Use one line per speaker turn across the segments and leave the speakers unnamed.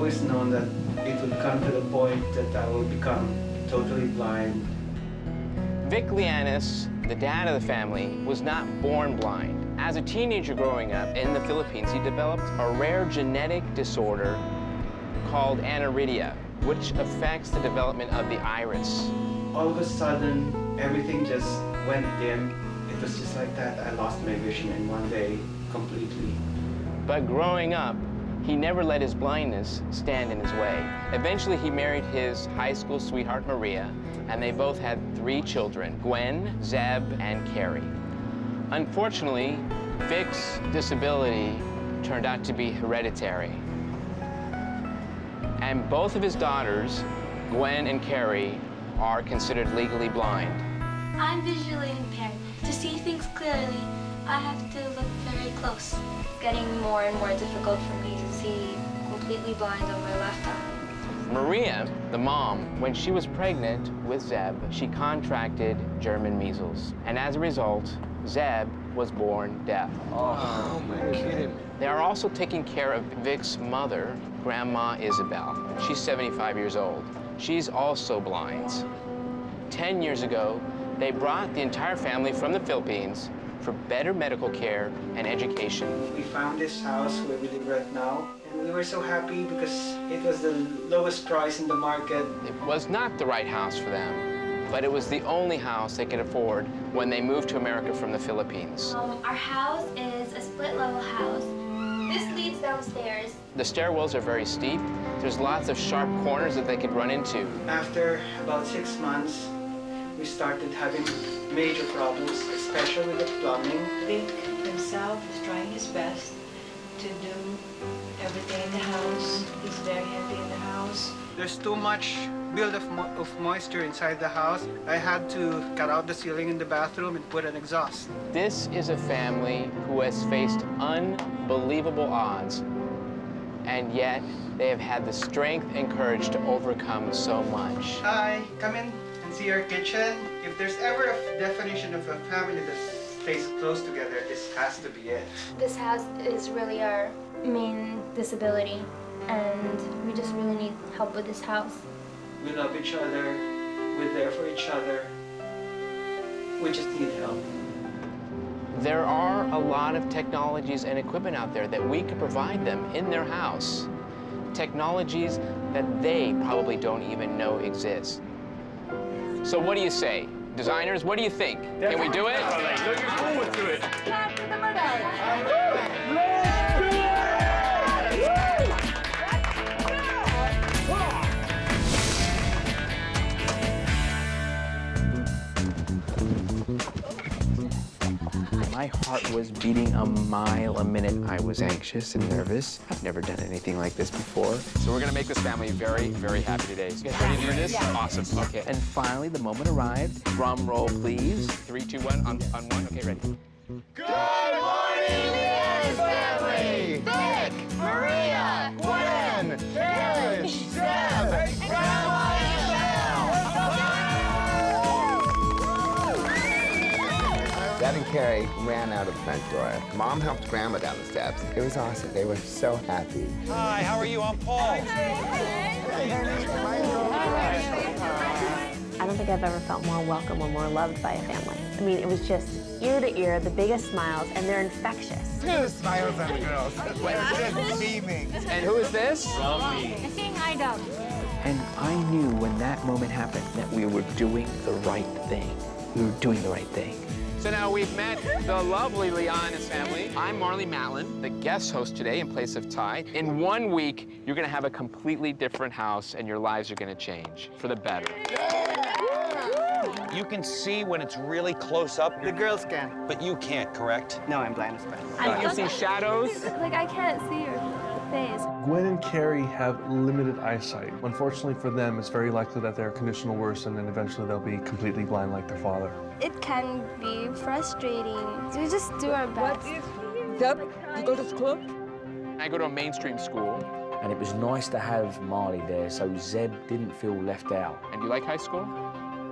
always known that it would come to the point that I will become totally blind.
Vic Llanes, the dad of the family, was not born blind. As a teenager growing up in the Philippines, he developed a rare genetic disorder called aniridia, which affects the development of the iris.
All of a sudden, everything just went dim. It was just like that. I lost my vision in one day completely.
But growing up, he never let his blindness stand in his way. Eventually, he married his high school sweetheart, Maria, and they both had 3 children, Gwen, Zeb, and Carrie. Unfortunately, Vic's disability turned out to be hereditary. And both of his daughters, Gwen and Carrie, are considered legally blind.
I'm visually impaired. To see things clearly, I have to look very close. It's getting more and more difficult for me to see completely blind on my left eye.
Maria, the mom, when she was pregnant with Zeb, she contracted German measles. And as a result, Zeb was born deaf.
Oh my kidding.
They are also taking care of Vic's mother, Grandma Isabel. She's 75 years old. She's also blind. 10 years ago, they brought the entire family from the Philippines for better medical care and education.
We found this house where we live right now, and we were so happy because it was the lowest price in the market.
It was not the right house for them, but it was the only house they could afford when they moved to America from the Philippines.
Our house is a split-level house. This leads downstairs.
The stairwells are very steep. There's lots of sharp corners that they could run into.
After about 6 months, we started having major problems, especially with the plumbing.
Vic himself is trying his best to do everything in the house. He's very happy in the house.
There's too much buildup of moisture inside the house. I had to cut out the ceiling in the bathroom and put an exhaust.
This is a family who has faced unbelievable odds, and yet they have had the strength and courage to overcome so much.
Hi, come in and see our kitchen. If there's ever a definition of a family that stays close together, this has to be it.
This house is really our main disability, and we just really need help with this house.
We love each other. We're there for each other. We just need help.
There are a lot of technologies and equipment out there that we could provide them in their house. Technologies that they probably don't even know exist. So what do you say? Designers, what do you think? Can we do it?
Looking forward to it.
My heart was beating a mile a minute. I was anxious and nervous. I've never done anything like this before. So we're gonna make this family very, very happy today. You guys ready to do this? Yeah. Awesome, okay. And finally, the moment arrived. Drum roll, please. 3, 2, 1, on 1, okay, ready.
Good morning, Lian family! Vic, Maria, Gwen, Carrie, Zeb, Grandma
Dad and Carrie ran out of the front door. Mom helped Grandma down the steps. It was awesome. They were so happy.
Hi, how are you? I'm Paul.
I don't think I've ever felt more welcome or more loved by a family. I mean, it was just ear to ear, the biggest smiles, and they're infectious.
Look at the smiles on the girls. They're just beaming.
And who is this?
I'm saying hi, Dog.
And I knew when that moment happened that we were doing the right thing. We were doing the right thing. So now we've met the lovely Lian's family. I'm Marley Matlin, the guest host today in place of Ty. In 1 week, you're gonna have a completely different house and your lives are gonna change for the better.
You can see when it's really close up.
The girls can.
But you can't, correct?
No, I'm blind as well.
You see shadows?
Like, I can't see your face.
Gwen and Carrie have limited eyesight. Unfortunately for them, it's very likely that their condition will worsen and eventually they'll be completely blind like their father.
It can be frustrating. We just do our best.
Zeb, you go to school?
I go to a mainstream school.
And it was nice to have Marley there so Zeb didn't feel left out.
And you like high school?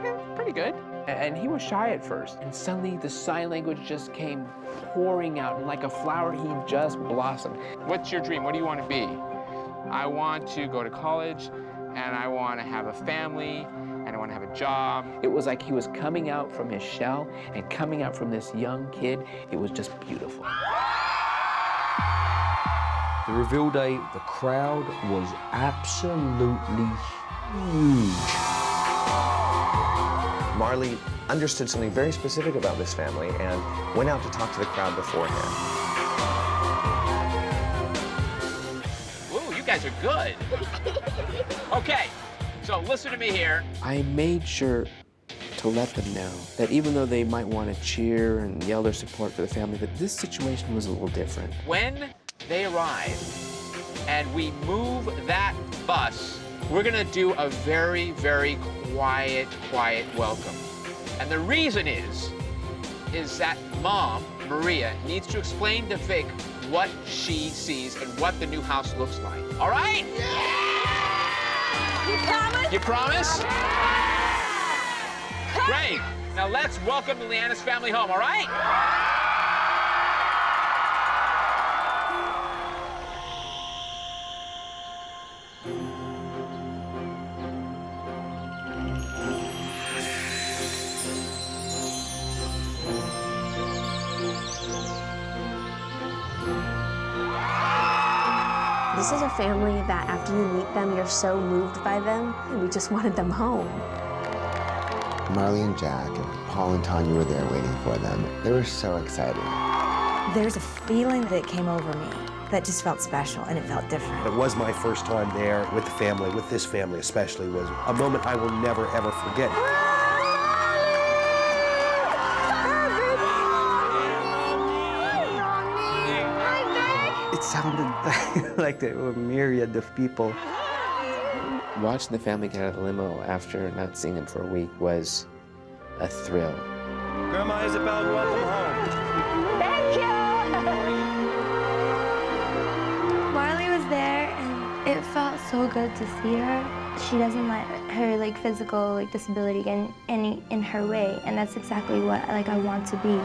Yeah, pretty good. And he was shy at first. And suddenly the sign language just came pouring out. And like a flower, he just blossomed. What's your dream? What do you want to be? I want to go to college, and I want to have a family, and I want to have a job. It was like he was coming out from his shell and coming out from this young kid. It was just beautiful.
The reveal day, the crowd was absolutely huge.
Marley understood something very specific about this family and went out to talk to the crowd beforehand.
Ooh, you guys are good. Okay, so listen to me here. I made sure to let them know that even though they might want to cheer and yell their support for the family, that this situation was a little different. When they arrive and we move that bus, we're gonna do a very, very quiet welcome. And the reason is that Mom, Maria, needs to explain to Vic what she sees and what the new house looks like. All right?
You promise?
You promise? Great. Now let's welcome the Llanes family home, all right?
This is a family that after you meet them, you're so moved by them, and we just wanted them home.
Marley and Jack and Paul and Tanya were there waiting for them. They were so excited.
There's a feeling that came over me that just felt special, and it felt different.
It was my first time there with the family, with this family especially, was a moment I will never, ever forget.
It sounded like there were a myriad of people.
Watching the family get out of the limo after not seeing them for a week was a thrill.
Grandma Isabel, welcome home.
Thank you! Marley was there, and it felt so good to see her. She doesn't let her physical disability get any in her way, and that's exactly what I want to be.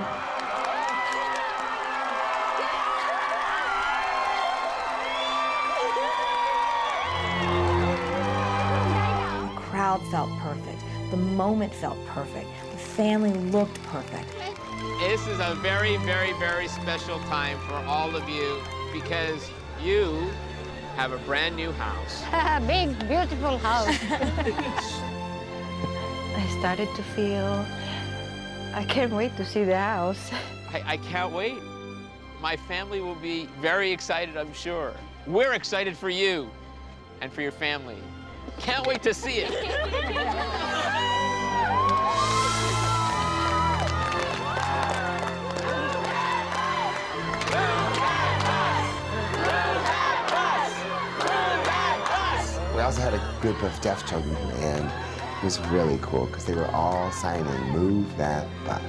The crowd felt perfect. The moment felt perfect. The family looked perfect.
This is a very, very, very special time for all of you because you have a brand new house.
Big, beautiful house.
I started to feel, I can't wait to see the house.
I can't wait. My family will be very excited, I'm sure. We're excited for you and for your family. Can't wait to see it.
We also had a group of deaf children, and it was really cool because they were all signing, "Move that bus."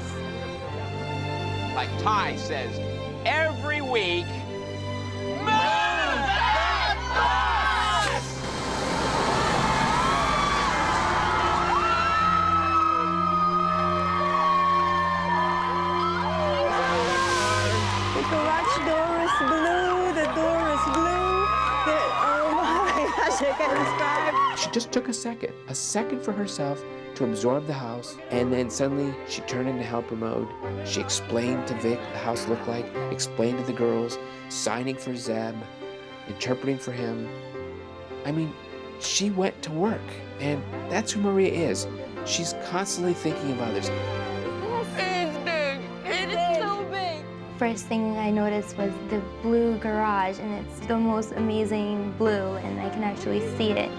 Like Ty says, every week, move that bus!
The garage door is blue, the door is blue. Oh my gosh, I can't describe.
She just took a second for herself to absorb the house, and then suddenly she turned into helper mode. She explained to Vic what the house looked like, explained to the girls, signing for Zeb, interpreting for him. I mean, she went to work, and that's who Maria is. She's constantly thinking of others.
It's big. It is so big. First thing I noticed was the blue garage, and it's the most amazing blue, and I can actually see it.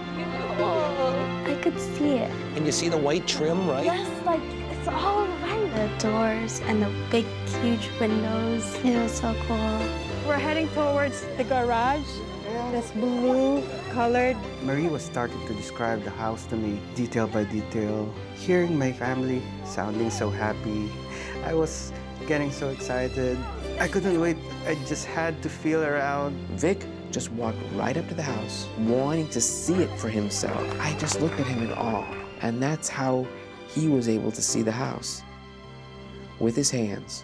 I could see it.
And you see the white trim, right?
Yes, it's all right. The doors and the big, huge windows. It was so cool.
We're heading towards the garage. This blue colored.
Marie was starting to describe the house to me, detail by detail. Hearing my family sounding so happy, I was getting so excited. I couldn't wait. I just had to feel around.
Vic just walked right up to the house, wanting to see it for himself. I just looked at him in awe, and that's how he was able to see the house. With his hands.